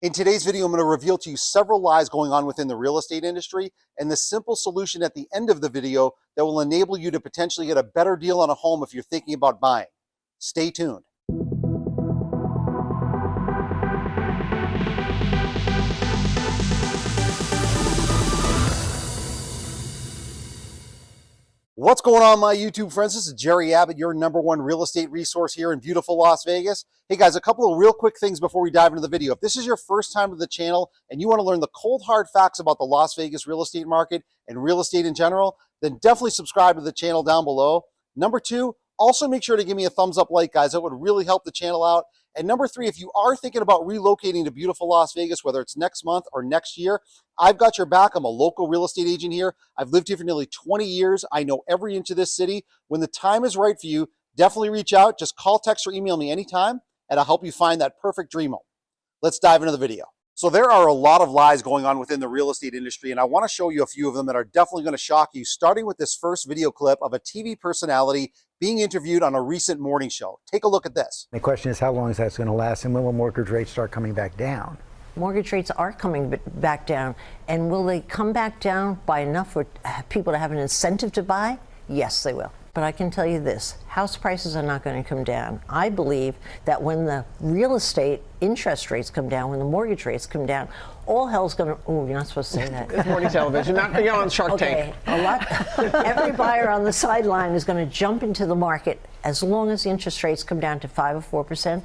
In today's video, I'm going to reveal to you several lies going on within the real estate industry and the simple solution at the end of the video that will enable you to potentially get a better deal on a home if you're thinking about buying. Stay tuned. What's going on, my YouTube friends? This is Jerry Abbott, your #1 real estate resource here in beautiful Las Vegas. Hey guys, a couple of real quick things before we dive into the video. If this is your first time to the channel and you want to learn the cold hard facts about the Las Vegas real estate market and real estate in general, then definitely subscribe to the channel down below. Number 2, also make sure to give me a thumbs up like, guys. That would really help the channel out. And number 3, if you are thinking about relocating to beautiful Las Vegas, whether it's next month or next year, I've got your back. I'm a local real estate agent here. I've lived here for nearly 20 years. I know every inch of this city. When the time is right for you, definitely reach out. Just call, text, or email me anytime, and I'll help you find that perfect dream home. Let's dive into the video. So there are a lot of lies going on within the real estate industry, and I want to show you a few of them that are definitely going to shock you, starting with this first video clip of a TV personality being interviewed on a recent morning show. Take a look at this. The question is, how long is that going to last, and when will mortgage rates start coming back down? Mortgage rates are coming back down, and will they come back down by enough for people to have an incentive to buy? Yes, they will. But I can tell you this, house prices are not going to come down. I believe that when the real estate interest rates come down, when the mortgage rates come down, all hell's going to, oh, you're not supposed to say that. It's morning television, not you're on Shark Tank. Every buyer on the sideline is going to jump into the market as long as the interest rates come down to 5 or 4%.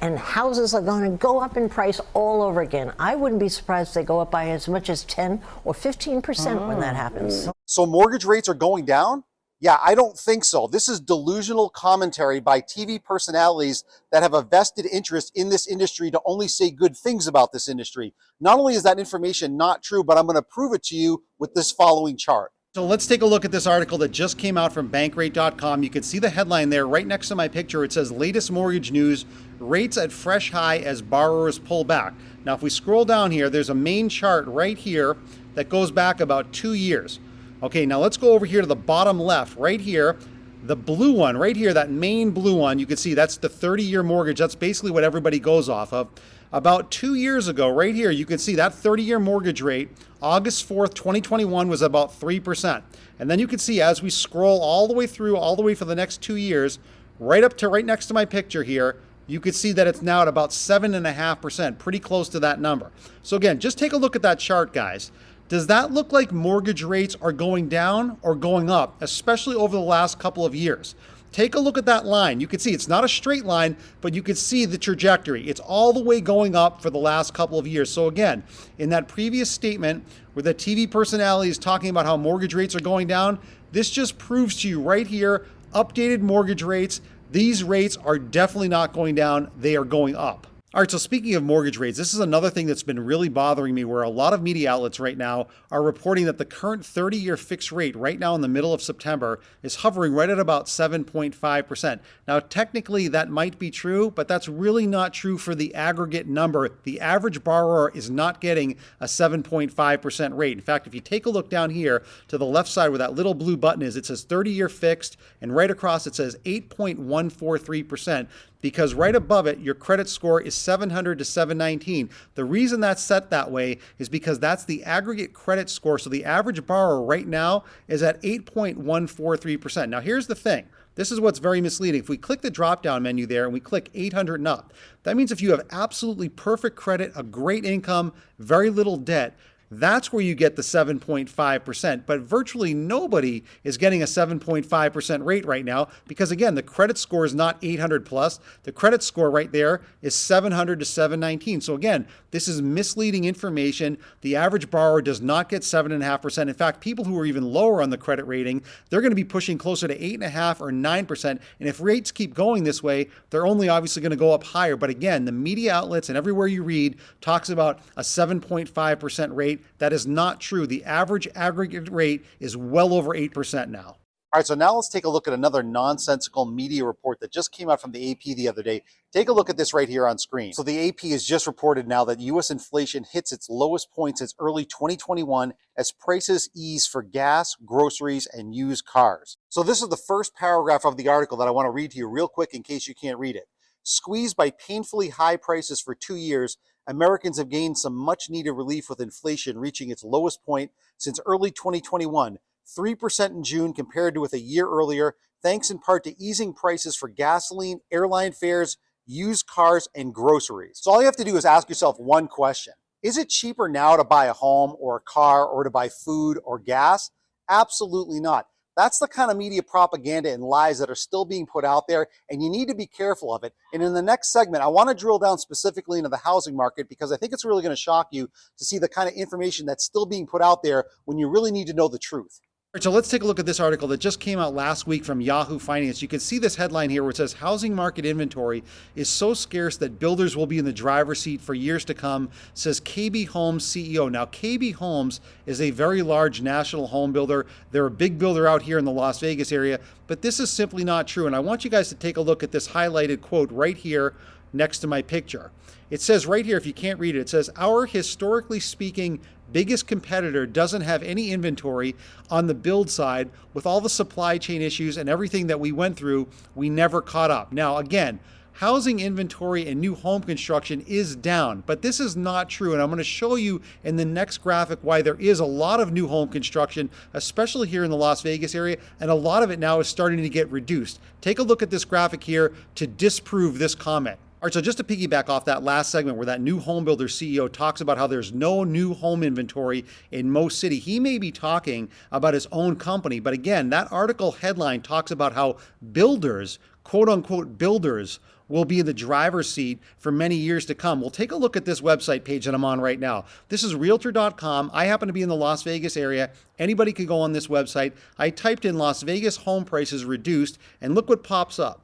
And houses are going to go up in price all over again. I wouldn't be surprised if they go up by as much as 10 or 15% when that happens. So mortgage rates are going down? Yeah, I don't think so. This is delusional commentary by TV personalities that have a vested interest in this industry to only say good things about this industry. Not only is that information not true, but I'm going to prove it to you with this following chart. So let's take a look at this article that just came out from bankrate.com. You can see the headline there right next to my picture. It says, latest mortgage news, rates at fresh high as borrowers pull back. Now, if we scroll down here, there's a main chart right here that goes back about 2 years. Okay, now let's go over here to the bottom left, right here. The blue one, right here, that main blue one, you can see that's the 30-year mortgage. That's basically what everybody goes off of. About 2 years ago, right here, you can see that 30-year mortgage rate, August 4th, 2021, was about 3%. And then you can see as we scroll all the way through, all the way for the next 2 years, right up to right next to my picture here, you can see that it's now at about 7.5%, pretty close to that number. So again, just take a look at that chart, guys. Does that look like mortgage rates are going down or going up, especially over the last couple of years? Take a look at that line. You can see it's not a straight line, but you can see the trajectory. It's all the way going up for the last couple of years. So again, in that previous statement where the TV personality is talking about how mortgage rates are going down, this just proves to you right here, updated mortgage rates, these rates are definitely not going down, they are going up. All right, so speaking of mortgage rates, this is another thing that's been really bothering me, where a lot of media outlets right now are reporting that the current 30-year fixed rate right now in the middle of September is hovering right at about 7.5%. Now, technically that might be true, but that's really not true for the aggregate number. The average borrower is not getting a 7.5% rate. In fact, if you take a look down here to the left side where that little blue button is, it says 30-year fixed, and right across it says 8.143%. Because right above it, your credit score is 700 to 719. The reason that's set that way is because that's the aggregate credit score. So the average borrower right now is at 8.143%. Now here's the thing. This is what's very misleading. If we click the drop-down menu there and we click 800 and up, that means if you have absolutely perfect credit, a great income, very little debt, that's where you get the 7.5%, but virtually nobody is getting a 7.5% rate right now because, again, the credit score is not 800 plus. The credit score right there is 700 to 719. So again, this is misleading information. The average borrower does not get 7.5%. In fact, people who are even lower on the credit rating, they're going to be pushing closer to 8.5 or 9%. And if rates keep going this way, they're only obviously going to go up higher. But again, the media outlets and everywhere you read talks about a 7.5% rate. That is not true. The average aggregate rate is well over 8% now. All right, so now let's take a look at another nonsensical media report that just came out from the AP the other day. Take a look at this right here on screen. So the AP has just reported now that U.S. inflation hits its lowest point since early 2021 as prices ease for gas, groceries, and used cars. So this is the first paragraph of the article that I want to read to you real quick in case you can't read it. Squeezed by painfully high prices for 2 years, Americans have gained some much needed relief with inflation reaching its lowest point since early 2021, 3% in June compared to with a year earlier, thanks in part to easing prices for gasoline, airline fares, used cars, and groceries. So all you have to do is ask yourself one question. Is it cheaper now to buy a home or a car or to buy food or gas? Absolutely not. That's the kind of media propaganda and lies that are still being put out there, and you need to be careful of it. And in the next segment, I want to drill down specifically into the housing market because I think it's really going to shock you to see the kind of information that's still being put out there when you really need to know the truth. All right, so let's take a look at this article that just came out last week from Yahoo Finance. You can see this headline here where it says housing market inventory is so scarce that builders will be in the driver's seat for years to come, says KB Homes CEO. Now, KB Homes is a very large national home builder. They're a big builder out here in the Las Vegas area, but this is simply not true. And I want you guys to take a look at this highlighted quote right here next to my picture. It says right here, if you can't read it, it says, our historically speaking biggest competitor doesn't have any inventory on the build side. With all the supply chain issues and everything that we went through, we never caught up. Now, again, housing inventory and new home construction is down, but this is not true. And I'm going to show you in the next graphic why there is a lot of new home construction, especially here in the Las Vegas area, and a lot of it now is starting to get reduced. Take a look at this graphic here to disprove this comment. All right, so just to piggyback off that last segment where that new home builder CEO talks about how there's no new home inventory in most city, he may be talking about his own company. But again, that article headline talks about how builders, quote unquote builders, will be in the driver's seat for many years to come. We'll take a look at this website page that I'm on right now. This is realtor.com. I happen to be in the Las Vegas area. Anybody could go on this website. I typed in Las Vegas home prices reduced, and look what pops up.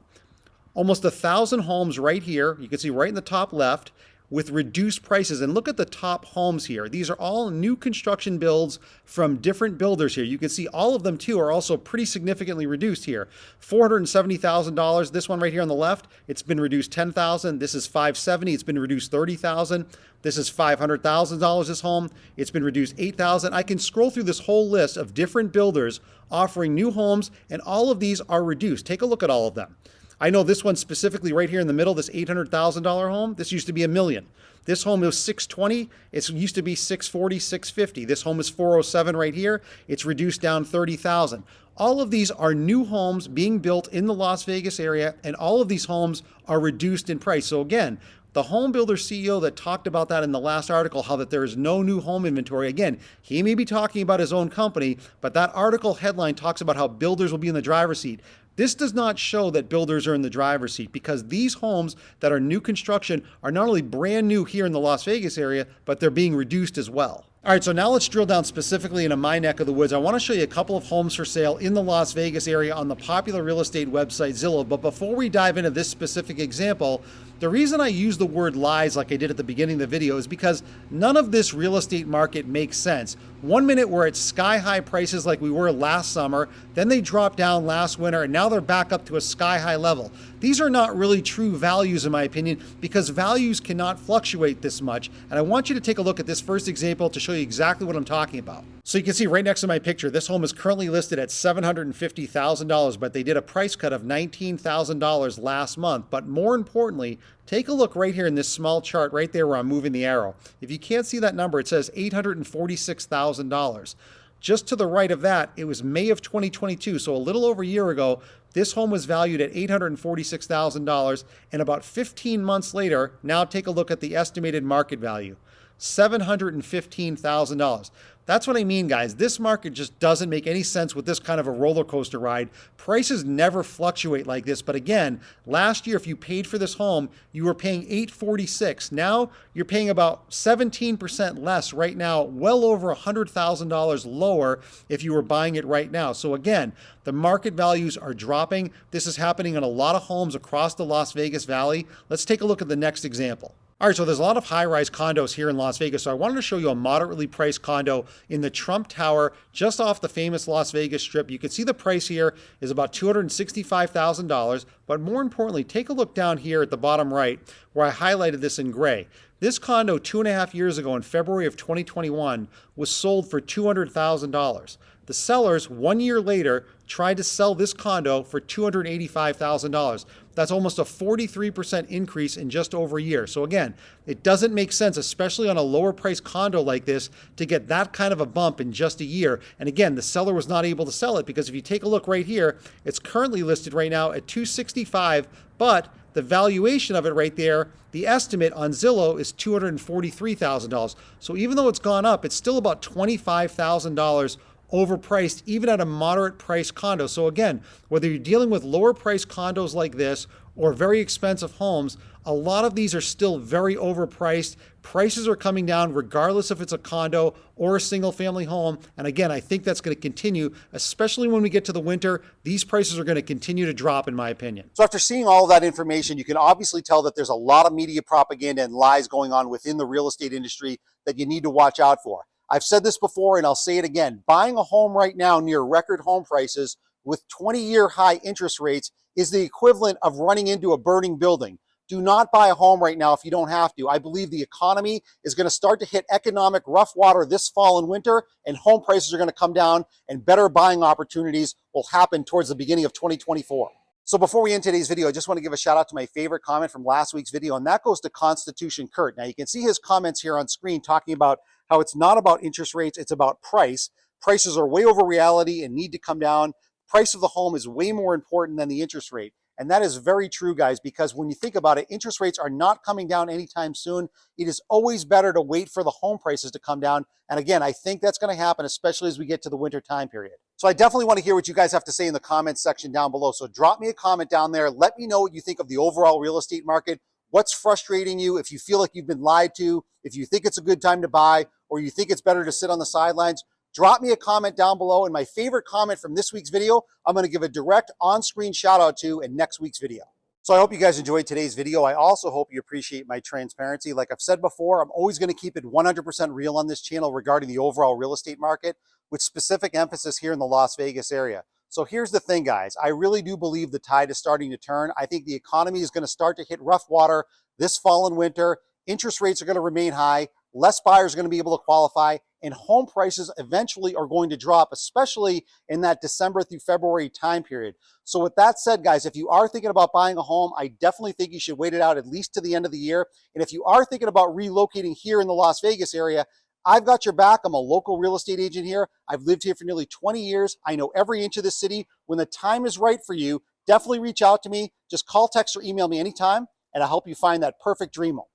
Almost 1,000 homes right here. You can see right in the top left with reduced prices. And look at the top homes here. These are all new construction builds from different builders here. You can see all of them too are also pretty significantly reduced here. $470,000. This one right here on the left, it's been reduced $10,000. This is $570,000. It's been reduced $30,000. This is $500,000 this home. It's been reduced $8,000. I can scroll through this whole list of different builders offering new homes, and all of these are reduced. Take a look at all of them. I know this one specifically right here in the middle, this $800,000 home, this used to be $1 million. This home is $620,000. It used to be $640,000, $650,000. This home is $407,000 right here. It's reduced down $30,000. All of these are new homes being built in the Las Vegas area, and all of these homes are reduced in price. So again, the home builder CEO that talked about that in the last article, how that there is no new home inventory, again, he may be talking about his own company, but that article headline talks about how builders will be in the driver's seat. This does not show that builders are in the driver's seat because these homes that are new construction are not only brand new here in the Las Vegas area, but they're being reduced as well. All right, so now let's drill down specifically into my neck of the woods. I want to show you a couple of homes for sale in the Las Vegas area on the popular real estate website Zillow. But before we dive into this specific example, the reason I use the word lies like I did at the beginning of the video is because none of this real estate market makes sense. 1 minute we're at sky high prices like we were last summer, then they dropped down last winter, and now they're back up to a sky high level. These are not really true values in my opinion because values cannot fluctuate this much. And I want you to take a look at this first example to show you exactly what I'm talking about. So you can see right next to my picture, this home is currently listed at $750,000, but they did a price cut of $19,000 last month. But more importantly, take a look right here in this small chart right there where I'm moving the arrow. If you can't see that number, it says $846,000. Just to the right of that, it was May of 2022, so a little over a year ago, this home was valued at $846,000, and about 15 months later, now take a look at the estimated market value, $715,000. That's what I mean, guys. This market just doesn't make any sense with this kind of a roller coaster ride. Prices never fluctuate like this. But again, last year, if you paid for this home, you were paying $846,000. Now you're paying about 17% less right now, well over $100,000 lower if you were buying it right now. So again, the market values are dropping. This is happening in a lot of homes across the Las Vegas Valley. Let's take a look at the next example. All right, so there's a lot of high-rise condos here in Las Vegas, so I wanted to show you a moderately priced condo in the Trump Tower just off the famous Las Vegas Strip. You can see the price here is about $265,000, but more importantly, take a look down here at the bottom right where I highlighted this in gray. This condo 2.5 years ago in February of 2021 was sold for $200,000. The sellers, 1 year later, tried to sell this condo for $285,000. That's almost a 43% increase in just over a year. So again, it doesn't make sense, especially on a lower price condo like this, to get that kind of a bump in just a year. And again, the seller was not able to sell it because if you take a look right here, it's currently listed right now at $265,000, but the valuation of it right there, the estimate on Zillow is $243,000. So even though it's gone up, it's still about $25,000 overpriced, even at a moderate price condo. So again, whether you're dealing with lower price condos like this or very expensive homes, a lot of these are still very overpriced. Prices are coming down regardless if it's a condo or a single family home. And again, I think that's going to continue, especially when we get to the winter. These prices are going to continue to drop, in my opinion. So after seeing all of that information, you can obviously tell that there's a lot of media propaganda and lies going on within the real estate industry that you need to watch out for. I've said this before and I'll say it again. Buying a home right now near record home prices with 20-year high interest rates is the equivalent of running into a burning building. Do not buy a home right now if you don't have to. I believe the economy is going to start to hit economic rough water this fall and winter, and home prices are going to come down and better buying opportunities will happen towards the beginning of 2024. So before we end today's video, I just want to give a shout out to my favorite comment from last week's video, and that goes to Constitution Kurt. Now you can see his comments here on screen talking about how it's not about interest rates, it's about price. Prices are way over reality and need to come down. Price of the home is way more important than the interest rate. And that is very true, guys, because when you think about it, interest rates are not coming down anytime soon. It is always better to wait for the home prices to come down. And again, I think that's going to happen, especially as we get to the winter time period. So I definitely want to hear what you guys have to say in the comments section down below. So drop me a comment down there. Let me know what you think of the overall real estate market. What's frustrating you? If you feel like you've been lied to, if you think it's a good time to buy, or you think it's better to sit on the sidelines, drop me a comment down below. And my favorite comment from this week's video, I'm going to give a direct on-screen shout out to in next week's video. So I hope you guys enjoyed today's video. I also hope you appreciate my transparency. Like I've said before, I'm always going to keep it 100% real on this channel regarding the overall real estate market, with specific emphasis here in the Las Vegas area. So here's the thing, guys. I really do believe the tide is starting to turn. I think the economy is going to start to hit rough water this fall and winter. Interest rates are going to remain high. Less buyers are going to be able to qualify, and home prices eventually are going to drop, especially in that December through February time period. So with that said, guys, if you are thinking about buying a home, I definitely think you should wait it out at least to the end of the year. And if you are thinking about relocating here in the Las Vegas area, I've got your back. I'm a local real estate agent here. I've lived here for nearly 20 years. I know every inch of the city. When the time is right for you, definitely reach out to me. Just call, text, or email me anytime, and I'll help you find that perfect dream home.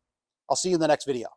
I'll see you in the next video.